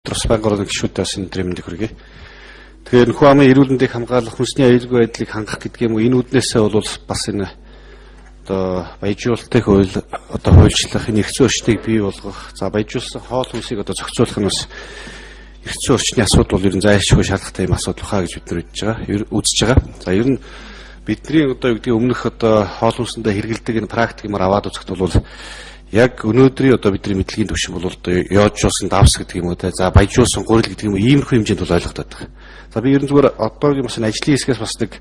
Тросбангорын гишүүдээс энэ тэмдэг хүргэе. Тэгэхээр нөхөө амын эрүүл мэндийг хамгаалах, хүнсний аюулгүй байдлыг хангах гэдэг юм уу, энэ үднээсээ бол бас энэ одоо баяжуулалтын хууль одоо хуульчлах, энэ эрх зүйн орчныг бий болгох, за баяжуулсан хоол хүнсийг одоо зохицуулах нь бас эрх зүйн орчны асуудал бол ер нь зайлшгүй шаардлагатай юм асуудал хаа гэж бид нар үзэж байгаа. За ер нь бидний одоо юу гэдэг өмнөх одоо хоол хүнсэндээ хэрэгэлдэг энэ практикээр аваад үзэхэд бол яг өнөөдрийн одоо бидний мэдлэгийн түвшин бол одоо яожуулсан давс гэдэг юм уу те, за баяжуулсан гурил гэдэг юм уу, иймэрхүү хэмжээнд бол ойлгогдоод байгаа. За би ер нь зүгээр одоогийн бас ажлын хэсгээс бас нэг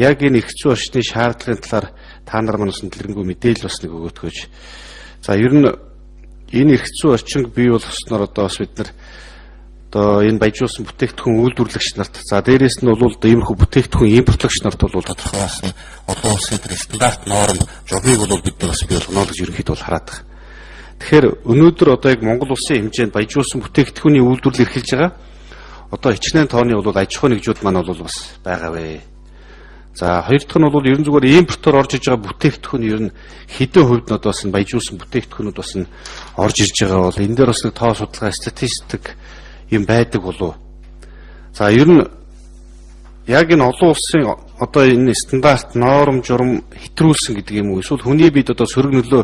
яг энэ эрх зүйн орчны шаардлагын талаар та нар манаас дэлгэрэнгүй мэдээлэл бас нэг өгөөтгөөж. За ер нь энэ эрх зүйн орчинг бий болгосноор одоо бас бид нар одоо энэ баяжуулсан бүтээгдэхүүн үйлдвэрлэгч нарт, за дээрээс нь бол иймэрхүү бүтээгдэхүүн импортлогч нарт бол тодорхой болсон олон улсын стандарт норм журмыг бол бид нар бас бий болгоно гэж ерөнхийдөө бол хараад байгаа. Тэгэхээр өнөөдөр одоо яг Монгол улсын хэмжээнд баяжуулсан бүтээгдэхүүний үйлдвэрлэл эрхэлж байгаа одоо хичнээн тооны бол аж ахуйн нэгжүүд маань бол бас байгаа вэ. За хоёр дахь нь бол ерөн зүгээр импортоор орж иж байгаа бүтээгдэхүүн ер нь хэдэн хувьд нь одоо бас баяжуулсан бүтээгдэхүүнүүд бас нь орж ирж байгаа бол энэ дээр бас нэг тоо судалгаа статистик юм байдаг болов. За ер нь яг энэ олон улсын одоо энэ стандарт норм журам хэтрүүлсэн гэдэг юм уу, эсвэл хүний бид одоо сөрөг нөлөө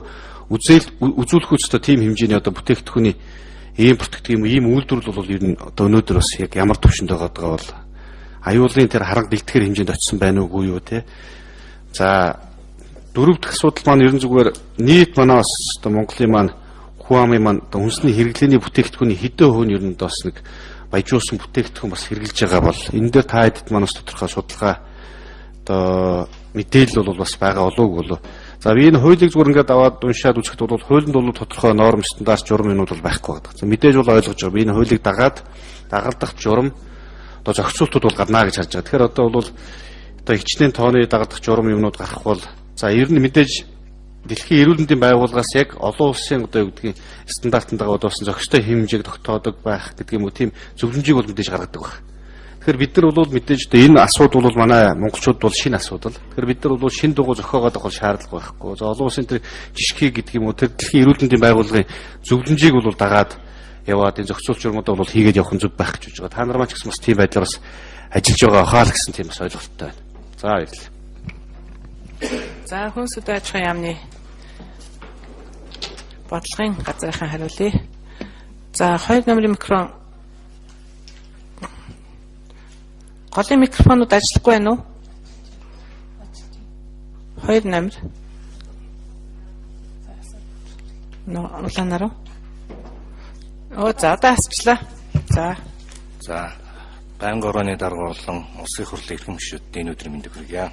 үзүүлэх үстэй тийм хэмжээний одоо бүтээгдэхүүний импорт гэдэг юм уу, ийм үйлдвэрлэл бол ер нь одоо өнөөдөр бас яг ямар төвшөнд байгаа бол аюулын тэр харанга бэлтгэр хэмжээнд очсон байна уугүй юу те. За дөрөв дэх асуудал маань ер нь зүгээр нийт манаас одоо Монголын маань Хуамын маань хүнсний хэрэглээний бүтээгдэхүүний хэдэн хувь нь ер нь бас нэг баяжуулсан бүтээгдэхүүн бас хэрэгжилж байгаа бол энэ дээр та хэдд манаас тодорхой судалгаа одоо мэдээлэл бол бас байгаа болоогүй болов. За би энэ хуулийг зүгээр ингээд аваад уншаад үзэхэд бол хуулинд бол тодорхой норм стандарт журам юмуд бол байхгүй байдаг. За мэдээж бол ойлгож байгаа. Би энэ хуулийг дагалдах журам одоо зохицуултууд бол гарна гэж харж байгаа. Тэгэхээр одоо бол одоо хичнээн тооны дагалдах журам юмнууд гарах бол за ер нь мэдээж Дэлхийн эрүүл мэндийн байгууллагаас яг олон улсын одоо юу гэдгийг стандартанд дагуулсан зохистой хэмжээг тогтоодог байх гэдэг юм уу, тийм зөвлөмжийг бол мэдээж гаргадаг баг. Тэгэхээр бид нар бол мэдээж энэ асуудал бол манай монголчууд бол шинэ асуудал. Тэгэхээр бид нар бол шинэ дугуй зохиогоод авах шаардлага байхгүй. За олон улсын тэр жишгий гэдэг юм уу, тэр Дэлхийн эрүүл мэндийн байгууллагын зөвлөмжийг бол дагаад яваад энэ зохицуулт журмуудаа бол хийгээд явах нь зөв байх гэж байгаа. Та нар маань ч гэсэн бас тийм байдлаар бас ажиллаж байгаа хаа л гэсэн тийм бас ойлголттой байна. За баярлалаа. За хүнс үдэ аж ахуйн яамны бодлогын газрынхан хариулъя. За 2 номерын микрофон. Голын микрофонууд ажиллахгүй байна уу? 2 номер. Улаанаар уу? За асчлаа. За байнга орооны дарга болон улсын хурлын эрхэм гишүүдийн өнөөдрийн мэндийг хүргье.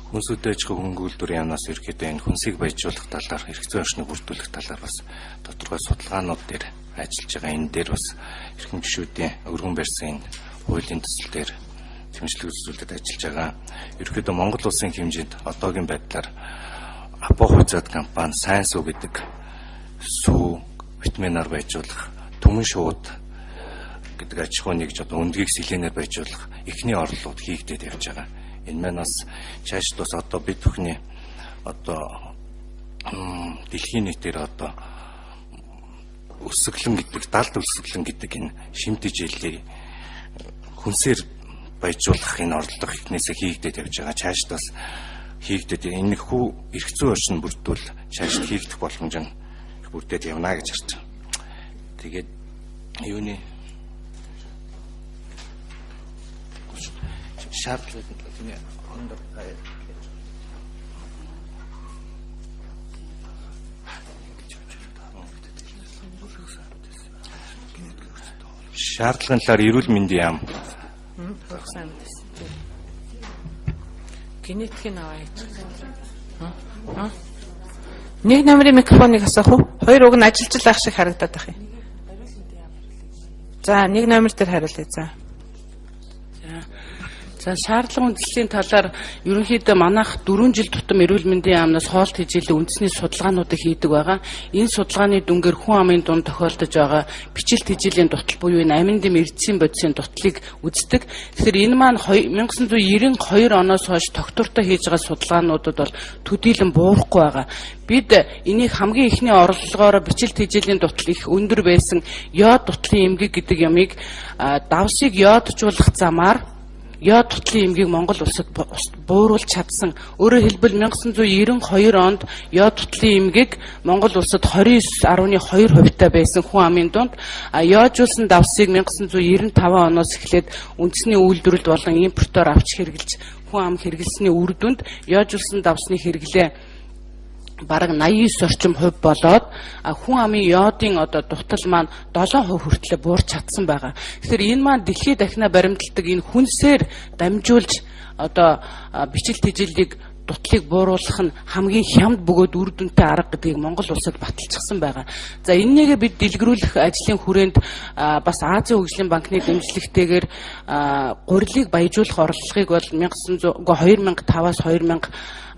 Хүнс үдээж хөнгөлдөрийн яамнаас ерөөдөө энэ хүнсийг баяжуулах талаар, эрх зүйн орчныг бүрдүүлэх талаар бас тодорхой судалгаанууд дээр ажиллаж байгаа. Энэ дээр бас эрхэм гишүүдийн өргөн барьсан хуулийн төсөл дээр тэмцэлэг үзүүлэлтэд ажиллаж байгаа. Ерөөдөө Монгол улсын хэмжээнд одоогийн байдлаар Апохуйзад компани сайн сүү гэдэг сүү витаминаар баяжуулах, төмөн шууд гэдэг аж ахуйн нэгж одоо өндгийг сэлэнээр баяжуулах эхний орлогууд хийгдээд явж байгаа. Энэ манаас чааш тус одоо бид бүхний одоо дэлхийн нийтээр одоо өсөглөн гэдэг, далд өсөглөн гэдэг энэ шимтэж хэллээ хүнсээр баяжуулах энэ орлого ихнээсээ хийгдээд явж байгаа. Чааш тус хийгдээд энэ хүү эрх зүйн орчин бүрдүүл чааш хийгдэх боломж нь бүрдээд явна гэж харж байна. Тэгээд юуны шаардлага шаардлагын талаар эрүүл мэндийн яам генетикийн аваа хийж. Нэг номерын микрофоныг асах уу? 2 уг нь ажиллаж байх шиг харагдаад байх юм. За нэг номер дээр хариулъя. За За шаардлага үндэслэлийн талаар ерөнхийдөө манайх 4 жил тутам эрүүл мэндийн яамнаас хоолт хичээлийн үндэсний судалгаануудыг хийдэг байгаа. Энэ судалгааны дүнгээр хүн амын дунд тохиолдож байгаа бичилт хичээлийн дутал буюу энэ амин дэм эрдэсийн бодисын дутлыг үздэг. Тэгэхээр энэ маань 1992 оноос хойш доктортой хийж байгаа судалгаануудад бол төдийлөн буурахгүй байгаа. Бид энийг хамгийн ихний орлогоор бичилт хичээлийн дутал их өндөр байсан йод дутлын эмгэг гэдэг ямыг давсыг йоджуулах замаар йод дутлын эмгийг Монгол улсад бууруулж чадсан. Өөрөөр хэлбэл 1992 онд йод дутлын эмгийг Монгол улсад 29.2% байсан хүн амын дунд йоджуулсан давсыг 1995 оноос эхлээд үндэсний үйлдвэрлэлд болон импортоор авч хэрэгжилж хүн ам хэрэглэсний үр дүнд йоджуулсан давсны хэрэглээ бараг 89 орчим хувь болоод хүн амын йодын дутал маань 7% хүртэл буурч чадсан байгаа. Тэгэхээр энэ маань дэлхийд дахина баримталдаг энэ хүнсээр дамжуулж бичилт хичээлийг дутлыг бууруулах нь хамгийн хямд бөгөөд үр дүнтэй арга гэдгийг Монгол улсад баталчихсан байгаа. За энэнийг бид дэлгэрүүлэх ажлын хүрээнд бас Азийн хөгжлийн банкны дэмжлэгтэйгээр гурилыг баяжуулах орлогыг бол 2005-аас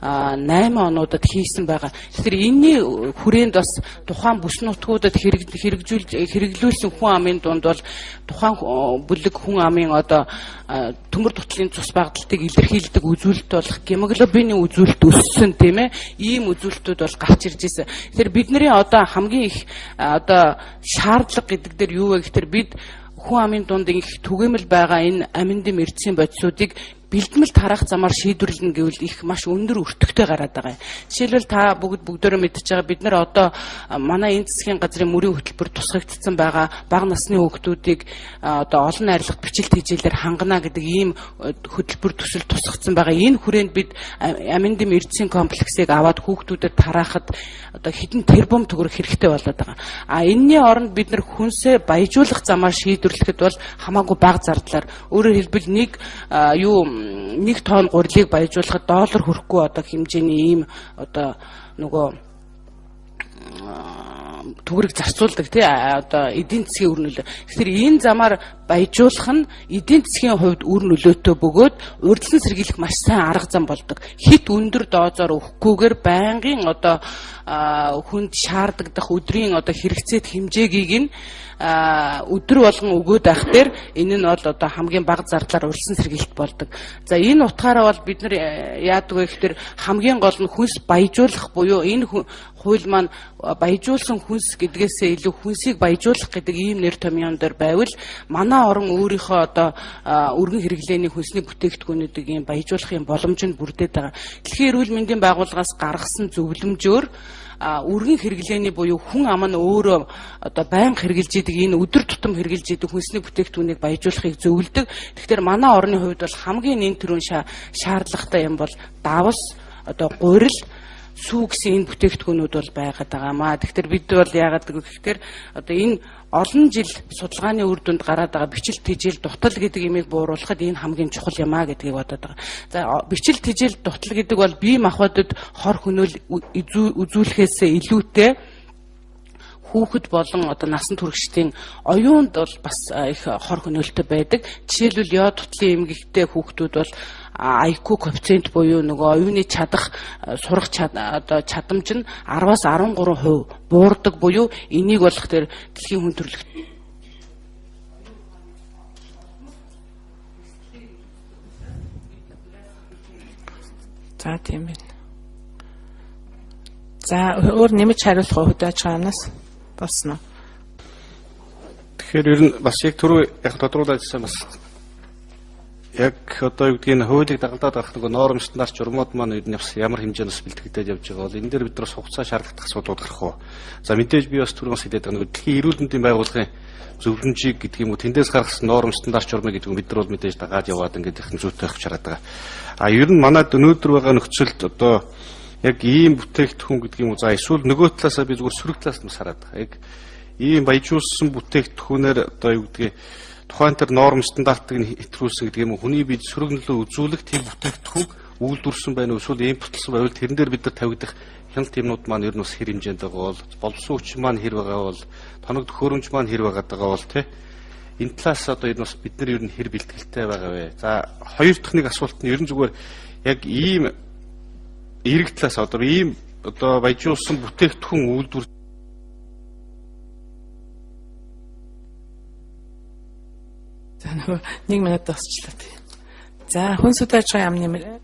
2008 онуудад хийсэн байгаа. Тэгэхээр энэний хүрээнд бас тухайн бүс нутгуудад хэрэглүүлсэн хүн амын дунд бол тухайн бүлэг хүн амын төмөр дутлын цус багталтыг илэрхийлдэг үзүүлэлт болох гемоглобины үзүүлэлт өссөн тийм ээ. Ийм үзүүлэлтүүд бол гарч ирж байсан. Тэгэхээр бидний хамгийн их шаардлага гэдэг дээр юу вэ гэхээр бид хүн амын дунд их түгээмэл байгаа энэ амин дэм эрдэсийн бодисуудыг бэлдмэл тарах замаар шийдвэрлэнэ гэвэл их маш өндөр өртөгтэй гараад байгаа. Жишээлбэл та бүгдөө мэдчихэж байгаа бид нар манай энэ засгийн газрын мөрийн хөтөлбөр тусгагдсан байгаа бага насны хүүхдүүдийг олон найрлагт бичилт хичээлээр хангана гэдэг ийм хөтөлбөр төсөл тусгагдсан байгаа. Энэ хүрээнд бид амин дэм эрдэсийн комплексыг аваад хүүхдүүдэд тараахад хэдэн тэрбум төгрөг хэрэгтэй болоод байгаа. Энэний оронд бид нар хүнсээ баяжуулах замаар шийдвэрлэхэд бол хамаагүй бага зардлаар өөрөөр хэлбэл нэг тонн гурилыг баяжуулахад $1 хүрэхгүй хэмжээний ийм төгрөг зарцуулдаг эдийн засгийн үр нөлөө. Тэгэхээр энэ замаар баяжуулах нь эдийн засгийн хувьд үр нөлөөтэй бөгөөд урьдчилан сэргийлэх маш сайн арга зам болдог. Хит өндөр доозоор өгөхгүйгээр байнгын хүнд шаардагдах өдрийн хэрэгцээт хэмжээгийг нь өдөр болгон өгөөд байх дээр энэ нь бол хамгийн бага зардлаар урьдчилан сэргийлэлт болдог. За энэ утгаараа бол бид нар яадаг вэ гэхээр хамгийн гол нь хүнс баяжуулах буюу энэ хууль маань баяжуулсан хүнс гэдгээсээ илүү хүнсийг баяжуулах гэдэг ийм нэр томьёон дээр байвал манай орон өөрийнхөө өргөн хэрэглээний хүнсний бүтээгдэхүүнүүдийг ийм баяжуулахын боломж нь бүрдээд байгаа. Дэлхийн эрүүл мэндийн байгууллагаас гаргасан зөвлөмжөөр өргөн хэрэглээний буюу хүн ам нь өөрөө байнга хэрэгжилж идэг энэ өдөр тутам хэрэгжилж идэг хүнсний бүтээгдэхүүнийг баяжуулахыг зөвлөдөг. Тэгэхээр манай орны хувьд бол хамгийн нэн төрүн шаардлагатай юм бол давс, гурил, сүү гэсэн энэ бүтээгдэхүүнүүд бол байгаад байгаамаа. Тэгэхээр бид бол яагаад гэхээр энэ олон жил судалгааны үр дүнд гараад байгаа бичилт хичээл дутал гэдэг имийг бууруулахад энэ хамгийн чухал юм аа гэдгийг бодоод байгаа. За бичилт хичээл дутал гэдэг бол бие махбодод хор хөнөөл үзүүлэхээс илүүтэй хүүхэд болон насан туршидын оюунд бол бас их хор хөнөөлтөй байдаг. Жишээлбэл йод дутлын эмгэгтэй хүүхдүүд бол IQ коэффициент буюу оюуны чадах сурах чадамж нь 10-аас 13% буурдаг буюу энийг болох тэр дэлхийн хүн төрөлхт За тийм байна. За өөр нэмж хариулах хөдөө аж ахуйнаас болсон уу? Тэгэхээр ер нь бас яг түрүү тодруулсан бас яг юу гэдгийг хуулийг дагалдаад авах норм стандарт журмууд маань ер нь ямар хэмжээнээс бэлтгэгдээд явж байгаа бол энэ дээр бид нар хугацаа шаардлагатай асуудлууд гарах уу. За мэдээж би бас түрүүнээс хэлээд байгаа дэлхийн эрүүл мэндийн байгууллагын зөвлөмжийг гэдэг юм уу тэндээс гаргасан норм стандарт журмыг гэдэг нь бид нар бол мэдээж дагаад яваад ингээд их зүйтэй авч хараад байгаа. Ер нь манайд өнөөдөр байгаа нөхцөлд яг ийм бүтээгдэхүүн гэдэг юм уу за эсвэл нөгөө талаасаа би зүгээр сөрөг талаас нь хараад байгаа. Яг ийм баяжуулсан бүтээгдэхүүнээр юу гэдгийг тухайн тэр норм стандартыг нь хэтрүүлсэн гэдэг юм уу хүний бие сөрөг нөлөө үзүүлэх тийм бүтээгдэхүүн үйлдвэрсэн байна уу эсвэл импортлсон байвал тэрэн дээр бид нар тавигдах хяналт юмнууд маань ер нь бас хэр хэмжээнд байгаа бол боловсон хүч маань хэр байгаа бол тоног төхөөрөмж маань хэр байгаа бол энэ талаас одоо энэ бас бид нар ер нь хэр бэлтгэлтэй байгаа вэ? За хоёр дахь нэг асуулт нь ер нь зүгээр яг ийм эрэг талаас одоо ийм одоо баяжуулсан бүтээгдэхүүн үйлдвэр За нэг минут тасчлаа тий. За хүн сүдэн ажлын яамны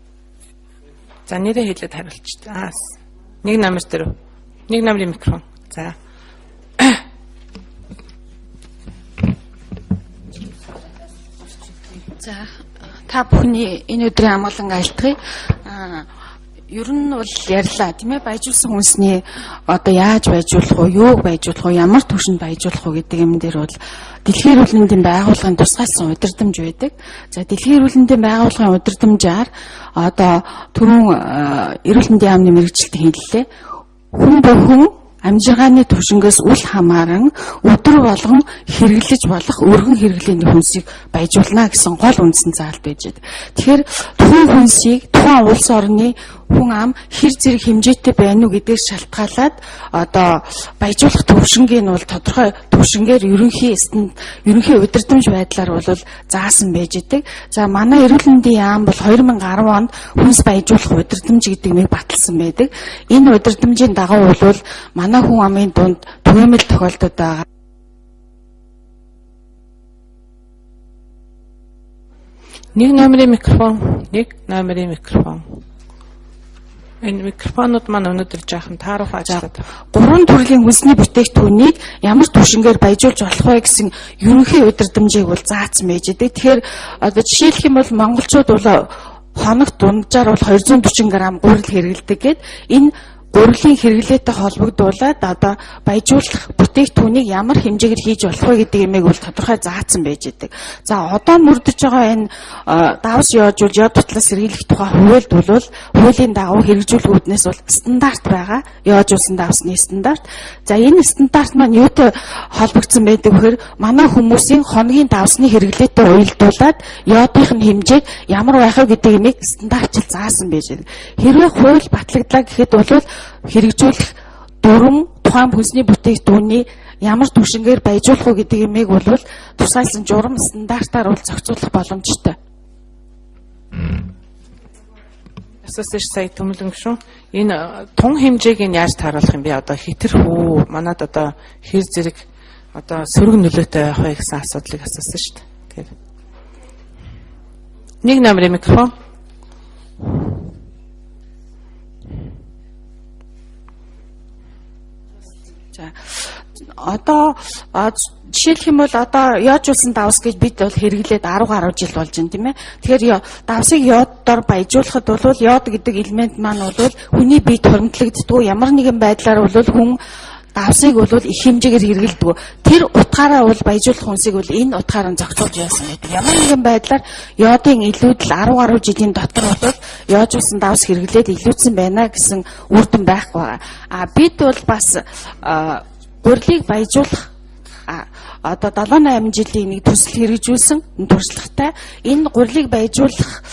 за нэрээ хэлээд хариулчих. За нэг номер дээр. Нэг номерын микрофон. За. За та бүхний энэ өдрийн амгалан айлтгая. Ер нь бол ярьлаа тийм ээ, баяжуулсан хүнсний одоо яаж баяжуулах вэ, юуг баяжуулах вэ, ямар түвшинд баяжуулах вэ гэдэг юм дээр бол Дэлхийн эрүүл мэндийн байгууллагын тусгайлсан удирдамж байдаг. За Дэлхийн эрүүл мэндийн байгууллагын удирдамжаар одоо түрүүн эрүүл мэндийн яамны мэргэжилтийн хэллээ. Хүн бүхэн амжиргааны түвшингээс үл хамааран өдөр болгон хэрэглэж болох өргөн хэрэглээний хүнсийг баяжуулна гэсэн гол үндсэн заалт байж байгаа. Тэгэхээр тухайн хүнсийг тухайн улс орны хүн ам хэр зэрэг хэмжээтэй байна уу гэдгээр шалтгаалаад одоо баяжуулах төвшингийн нь бол тодорхой төвшингээр ерөнхий удирдамж байдлаар бол заасан байж байгаа. За манай эрүүл мэндийн яам бол 2010 онд хүнс баяжуулах удирдамж гэдэг нэг баталсан байдаг. Энэ удирдамжийн дагуу бол манай хүн амын дунд түгээмэл тохиолдод байгаа. Нэг номерын микрофон. Энэ микрофонууд маань өнөөдөр жаахан таарах ажиллаад байна. 3 төрлийн хүнсний бүтээгдэхүүнийг ямар түвшингээр баяжуулж болох вэ гэсэн ерөнхий удирдамжийг бол заасан байж байгаа. Тэгэхээр одоо жишээлх юм бол монголчууд бол хоногт дунджаар бол 240 г гурил хэрэглэдэг гэд энэ гурилын хэрэглээтэй холбогдуулаад одоо баяжуулах бүтээгдэхүүнийг ямар хэмжээгээр хийж болох вэ гэдэг юмыг бол тодорхой заасан байж байгаа. За одоо мөрдөж байгаа энэ давс яажуул яд тутлаас сэргийлэх тухай хуулиуд бол хуулийн дагуу хэрэгжүүлгүүднээс бол стандарт байгаа. Яажуулсан давсны стандарт. За энэ стандарт маань юутай холбогдсон байдаг вэхээр манай хүмүүсийн хоногийн давсны хэрэглээтэй уялдуулаад яодынх нь хэмжээг ямар байх вэ гэдэг юмыг стандартчил заасан байж байгаа. Хэрвээ хууль батлагдлаа гэхэд бол хэрэгжүүлэх дүрм тухайн хүнсний бүтээгдэхүүний ямар түвшингээр баяжуулах вэ гэдэг юмыг бол тусгайлсан журам стандартаар бол зохицуулах боломжтой. Асуусан сая төмөлөн шүү. Энэ тун хэмжээг нь яаж тааруулах юм бэ? Одоо хэтэрхүү манад одоо хэр зэрэг одоо сөрөг нөлөөтэй байх вэ гэсэн асуудлыг асуусан шүү дээ. Тэгэхээр нэг номерын микрофон. За одоо жишээлх юм бол одоо яажуулсан давс гэж бид бол хэрэглээд 10 гаруй жил болж байна тийм ээ. Тэгэхээр давсыг йодоор баяжуулахад бол йод гэдэг элемент маань бол хүний биед хоригдлогддог. Ямар нэгэн байдлаар бол хүн давсыг бол их хэмжээгээр хэрэглэдэг. Тэр утгаараа бол баяжуулах хүнсийг бол энэ утгаараа зохицуулж яасан байдаг. Ямар нэгэн байдлаар йодын илүүдэл 10 гаруй жилийн дотор бол яажуулсан давс хэрэглээд илүүдсэн байна гэсэн үр дүн байхгүй байгаа. Бид бол бас гурилыг баяжуулах одоо 78 жилийн нэг төсөл хэрэгжүүлсэн туршлагатай энэ гурилыг баяжуулах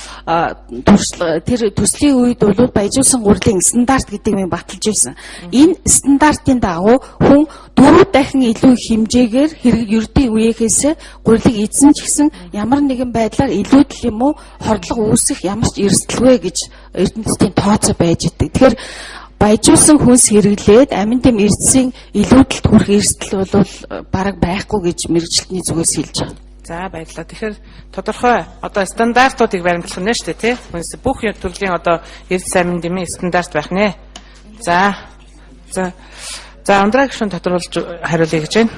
тэр төслийн үед бол баяжуулсан гурилын стандарт гэдэг юм баталж ирсэн. Энэ стандартын дагуу хүн 4 дахин илүү хэмжээгээр ердийн үеийнхээс гурилыг эзэн ч гэсэн ямар нэгэн байдлаар илүүдэл юм уу хордлого үүсэх ямар ч эрсдэлгүй гэж эрдэмтдийн тооцоо байж идэг. Тэгэхээр баяжуулсан хүнс хэрэглээд амин дэм эрдэсийн илүүдэлд хүрэх эрсдэл бол бараг байхгүй гэж мэргэжилтний зүгээс хэлж байгаа. За баярлалаа. Тэгэхээр тодорхой одоо стандартуудыг баримтлах нь шүү дээ тий. Хүнс бүх төрлийн одоо эрдэс амин дэмийн стандарт байх нэ. За ундраа гишүүн тодруулж хариулъя гэж байна.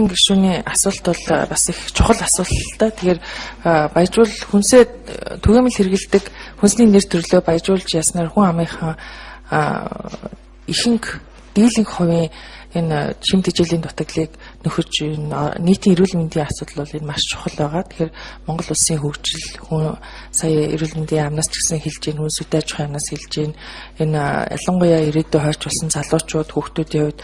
Гишүүний асуулт бол бас их чухал асуулттай. Тэгэхээр баяжуул хүнсээ түгээмэл хэрэгэлдэг хүнсний нэр төрлөө баяжуулж яснаар хүн амынхаа ихэнх дийлэнх хувийн энэ шим тэжээлийн дутагдлыг нөхөж нийтийн эрүүл мэндийн асуудал бол энэ маш чухал байгаа. Тэгэхээр Монгол улсын хөгжил хүн сая эрүүл мэндийн яамнаас ч гэсэн хэлж гин хүн сүдэж аж ахуйнаас хэлж гин энэ ялангуяа ирээдүйд хойч болсон залуучууд хүүхдүүдийн хувьд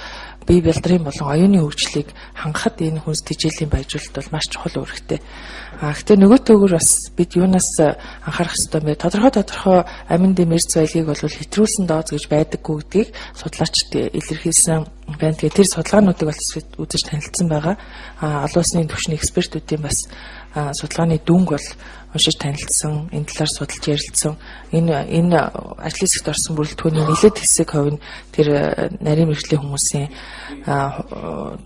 бие бэлтрийн болон оюуны хөгжлийг хангахад энэ хүнс тэжээлийн баяжуулалт бол маш чухал үүрэгтэй. Гэхдээ нөгөө төгөр бас бид юунаас анхаарах хэрэгтэй бэ? Тодорхой амин дэм эрс баялагийг бол хэтрүүлсэн дооз гэж байдаггүй гэдгийг судлаачид илэрхийлсэн байна. Тэгээ тэр судалгаануудыг бас үзэж танилцсан байгаа. Олон улсны түвшний экспертүүдийн бас судалгааны дүнг бол уншиж танилцсан, энэ талаар судалж ярилцсан. Энэ ажлын хэсэгт орсон бүрэлдэхүүний нэлээд хэсэг хувь нь тэр нарийн мэргэжлийн хүмүүсийн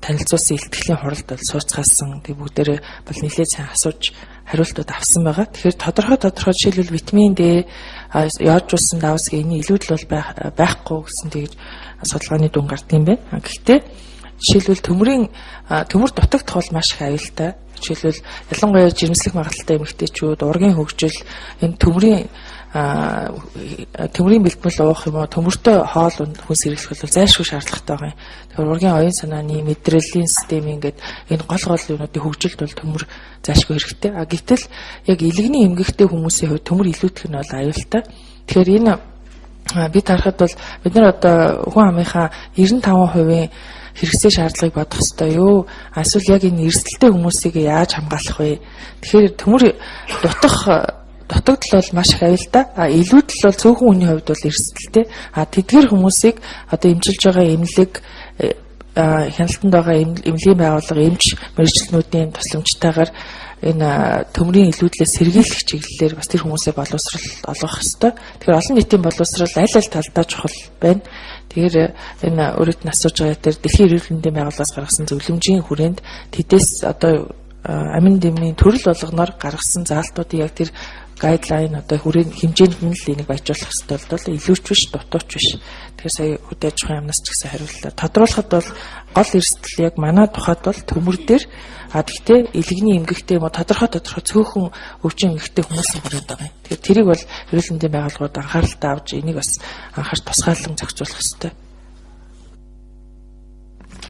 танилцуулсан илтгэлийн хуралд бол сууцгаасан. Тэг бүгдээрээ бол нэлээд сайн асууж хариултууд авсан байгаа. Тэгэхээр тодорхой жишээлбэл витамин D яажуулсан давсгийн энэ илүүдэл бол байхгүй гэсэн тэгж судалгааны дүн гардаг юм байна. Гэхдээ жишээлбэл төмөр дутагдах бол маш их аюултай. Жишээлбэл ялангуяа жирэмслэх магадлалтай эмэгтэйчүүд, ургийн хөгжил, энэ төмрийн бэлтгэл уух юм уу, төмөртэй хоол хүнс хэрэглэх бол зайлшгүй шаардлагатай байгаа юм. Тэгэхээр ургийн оюун санааны, мэдрэлийн систем ингээд энэ гол юмнуудын хөгжилд бол төмөр зайлшгүй хэрэгтэй. Гэтэл яг илэгний эмгэгтэй хүмүүсийн хувьд төмөр илүүтгэх нь бол аюултай. Тэгэхээр энэ бид харахад бол бид нар одоо хүн амынхаа 95% хэрэгцээ шаардлагыг бодох ёстой юу? Эсвэл яг энэ эрсдэлтэй хүмүүсийг яаж хамгаалах вэ? Тэгэхээр төмөр дутагдал бол маш их аюултай. Илүүдэл бол цөөхөн хүний хувьд бол эрсдэлтэй. Тэдгэр хүмүүсийг одоо эмчилж байгаа эмнэлэг хяналтанд байгаа эмнэлгийн байгууллага эмч мэргэжилтнүүдийн тусламжтайгаар энэ төмрийн илүүдлээс сэргийлэх чиглэлээр бас тэр хүмүүсээ боловсрал олгох ёстой. Тэгэхээр олон нийтийн боловсрал аль талдаа чухал байна. Тэгэхээр энэ өөрөд нь асууж байгаа дээр Дэлхийн эрүүл мэндийн байгууллагаас гаргасан зөвлөмжийн хүрээнд тэдээс одоо амин дэмний төрөл болгоноор гаргасан заалтуудыг яг тэр гайдлайн одоо хүрээнд хэмжээнд нь л энийг баяжуулах хэрэгтэй бол илүүч биш, дутууч биш. Тэгэхээр сая хөдөө аж ахуйн яамнаас ч гэсэн хариуллаа. Тодруулахад бол гол эрсдэл яг манай тухайд бол төмөр дээр гэхдээ илэгний эмгэгтэй юм уу тодорхой цөөхөн өвчин эмгэгтэй хүмүүсийн хүрээнд байгаа юм. Тэгэхээр тэрийг бол эрүүл мэндийн байгууллагууд анхааралтай авч энийг бас анхаарч тусгаалan зохицуулах хэрэгтэй.